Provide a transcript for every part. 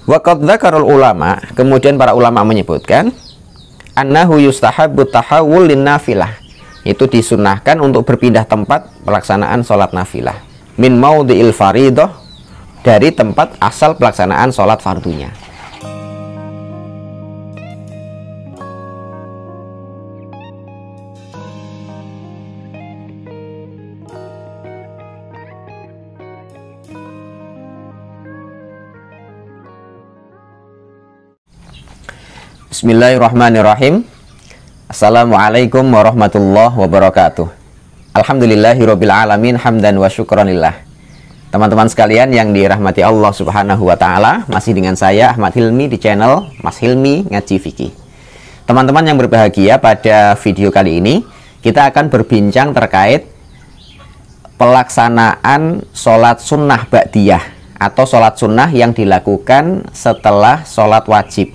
Wa qad dzakarul ulama, kemudian para ulama menyebutkan annahu yustahabbu tahawul linnafilah, itu disunahkan untuk berpindah tempat pelaksanaan sholat nafilah min maudhi'il faridah, dari tempat asal pelaksanaan sholat fardunya. Bismillahirrahmanirrahim. Assalamualaikum warahmatullahi wabarakatuh. Alhamdulillahirabbil alamin, hamdan wa syukranillah. Teman-teman sekalian yang dirahmati Allah Subhanahu wa taala, masih dengan saya Ahmad Hilmi di channel Mas Hilmi Ngaji Fikih. Teman-teman yang berbahagia, pada video kali ini kita akan berbincang terkait pelaksanaan sholat sunnah ba'diyah atau sholat sunnah yang dilakukan setelah sholat wajib,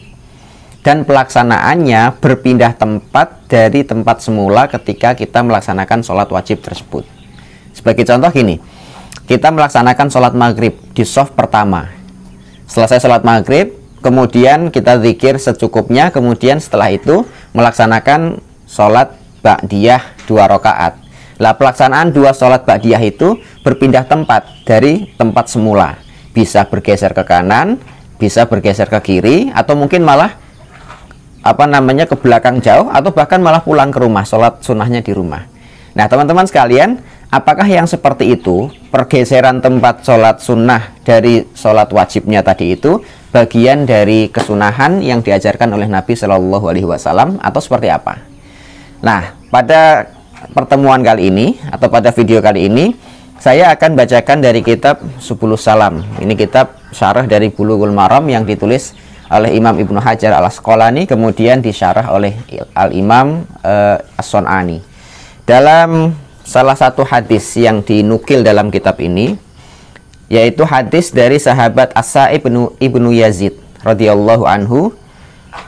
dan pelaksanaannya berpindah tempat dari tempat semula ketika kita melaksanakan sholat wajib tersebut. Sebagai contoh gini, kita melaksanakan sholat maghrib di shaf pertama. Selesai sholat maghrib, kemudian kita zikir secukupnya, kemudian setelah itu melaksanakan sholat ba'diyah 2 rakaat. Lah, pelaksanaan 2 sholat ba'diyah itu berpindah tempat dari tempat semula. Bisa bergeser ke kanan, bisa bergeser ke kiri, atau mungkin malah ke belakang jauh, atau bahkan malah pulang ke rumah, sholat sunnahnya di rumah. Nah, teman-teman sekalian, apakah yang seperti itu, pergeseran tempat sholat sunnah dari sholat wajibnya tadi itu bagian dari kesunahan yang diajarkan oleh Nabi Shallallahu Alaihi Wasallam, atau seperti apa? Nah, pada pertemuan kali ini atau pada video kali ini, saya akan bacakan dari kitab Subulus Salam. Ini kitab syarah dari Bulughul Maram yang ditulis oleh Imam Ibnu Hajar al-Asqalani, kemudian disyarah oleh Al-Imam As-Sun'ani. Dalam salah satu hadis yang dinukil dalam kitab ini, yaitu hadis dari sahabat As-Sa'ib ibnu Yazid radhiyallahu anhu,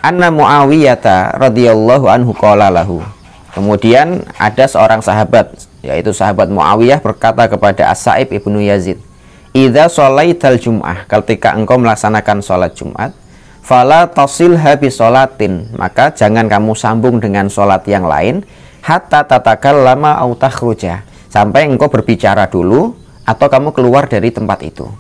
anna Muawiyah radhiyallahu anhu qala lahu. Kemudian ada seorang sahabat, yaitu sahabat Muawiyah, berkata kepada As-Sa'ib ibnu Yazid, idza sholaital jum'ah, ketika engkau melaksanakan sholat Jumat, fala tasilha bi sholatin, maka jangan kamu sambung dengan sholat yang lain, hatta tatakallama au takhruja, sampai engkau berbicara dulu atau kamu keluar dari tempat itu.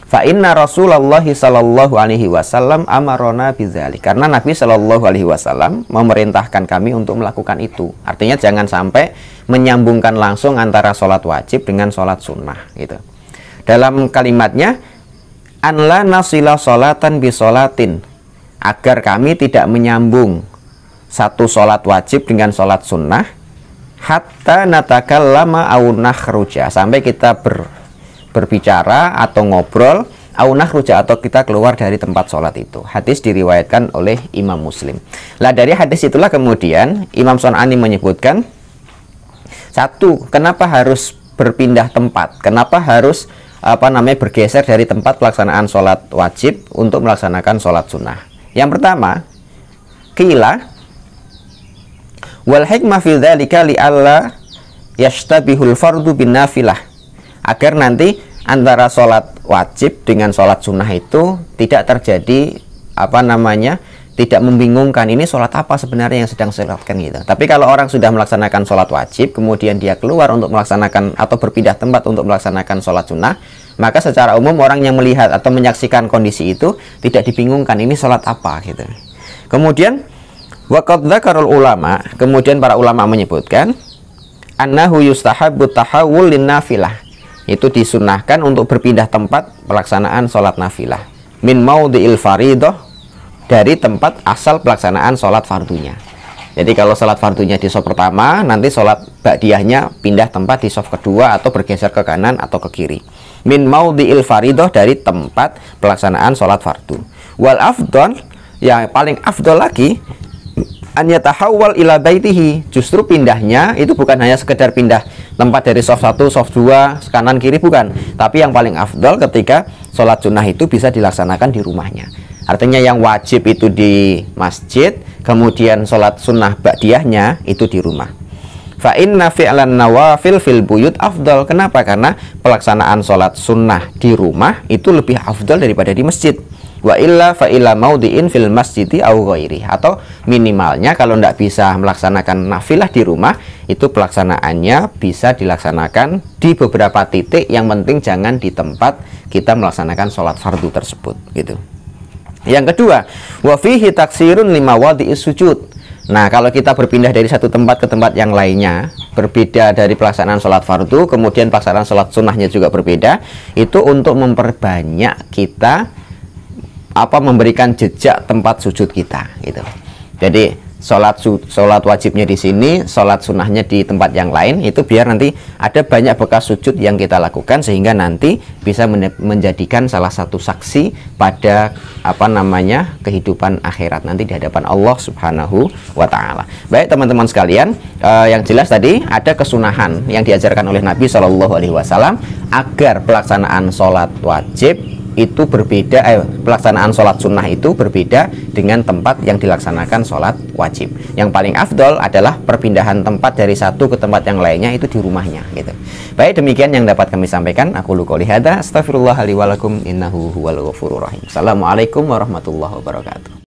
Fa inna Rasulullah sallallahu alaihi wasallam amarona bidzalik, karena Nabi sallallahu alaihi wasallam memerintahkan kami untuk melakukan itu. Artinya jangan sampai menyambungkan langsung antara sholat wajib dengan sholat sunnah gitu. Dalam kalimatnya, an la nasila sholatan bi sholatin, agar kami tidak menyambung satu sholat wajib dengan sholat sunnah, hatta natakallama au nakhruja, sampai kita berbicara atau ngobrol, au nakhruja, atau kita keluar dari tempat sholat itu. Hadis diriwayatkan oleh Imam Muslim. Lah, dari hadis itulah kemudian Imam Sun'ani menyebutkan, satu, kenapa harus berpindah tempat, kenapa harus bergeser dari tempat pelaksanaan sholat wajib untuk melaksanakan sholat sunnah. Yang pertama, qila wal hikmah fi dzalika li alla yashtabihul fardu bin nafilah, agar nanti antara sholat wajib dengan sholat sunnah itu tidak terjadi tidak membingungkan, ini sholat apa sebenarnya yang sedang sholatkan gitu. Tapi kalau orang sudah melaksanakan sholat wajib, kemudian dia keluar untuk melaksanakan atau berpindah tempat untuk melaksanakan sholat sunnah, maka secara umum orang yang melihat atau menyaksikan kondisi itu tidak dibingungkan, ini sholat apa gitu. Kemudian wa qad dzakarul ulama, kemudian para ulama menyebutkan annahu yustahabbu tahawul linnafilah, itu disunahkan untuk berpindah tempat pelaksanaan sholat nafilah min maudhi'il faridah, dari tempat asal pelaksanaan sholat fardunya. Jadi kalau sholat fardunya di shaf pertama, nanti sholat ba'diyahnya pindah tempat di shaf kedua atau bergeser ke kanan atau ke kiri. Min maudhi'il faridah, dari tempat pelaksanaan sholat fardu. Wal afdal, yang paling afdal lagi, an yatahawwal ila baitihi, justru pindahnya itu bukan hanya sekedar pindah tempat dari shaf 1, shaf 2, kanan kiri, bukan. Tapi yang paling afdal ketika sholat sunnah itu bisa dilaksanakan di rumahnya. Artinya yang wajib itu di masjid, kemudian sholat sunnah ba'diyahnya itu di rumah. Fa inna fi'lan nawafil fil buyut afdal. Kenapa? Karena pelaksanaan sholat sunnah di rumah itu lebih afdal daripada di masjid. Wa illa fa illa maudhi'in fil masjidi au ghairi. Atau minimalnya kalau tidak bisa melaksanakan nafilah di rumah, itu pelaksanaannya bisa dilaksanakan di beberapa titik. Yang penting jangan di tempat kita melaksanakan sholat fardu tersebut, gitu. Yang kedua, wa fihi taksirun lima wadhi'is sujud. Nah, kalau kita berpindah dari satu tempat ke tempat yang lainnya, berbeda dari pelaksanaan sholat fardu, kemudian pelaksanaan sholat sunnahnya juga berbeda, itu untuk memperbanyak kita memberikan jejak tempat sujud kita, gitu. Jadi sholat wajibnya di sini, sholat sunnahnya di tempat yang lain, itu biar nanti ada banyak bekas sujud yang kita lakukan, sehingga nanti bisa menjadikan salah satu saksi pada kehidupan akhirat nanti di hadapan Allah Subhanahu wa Ta'ala. Baik teman-teman sekalian, yang jelas tadi ada kesunahan yang diajarkan oleh Nabi Shallallahu Alaihi Wasallam agar pelaksanaan sholat wajib itu berbeda, pelaksanaan sholat sunnah itu berbeda dengan tempat yang dilaksanakan sholat wajib. Yang paling afdol adalah perpindahan tempat dari satu ke tempat yang lainnya itu di rumahnya, gitu. Baik, demikian yang dapat kami sampaikan. Aku qouli hadza, astaghfirullah li wa lakum, innahu huwal ghafurur rahim. Assalamualaikum warahmatullahi wabarakatuh.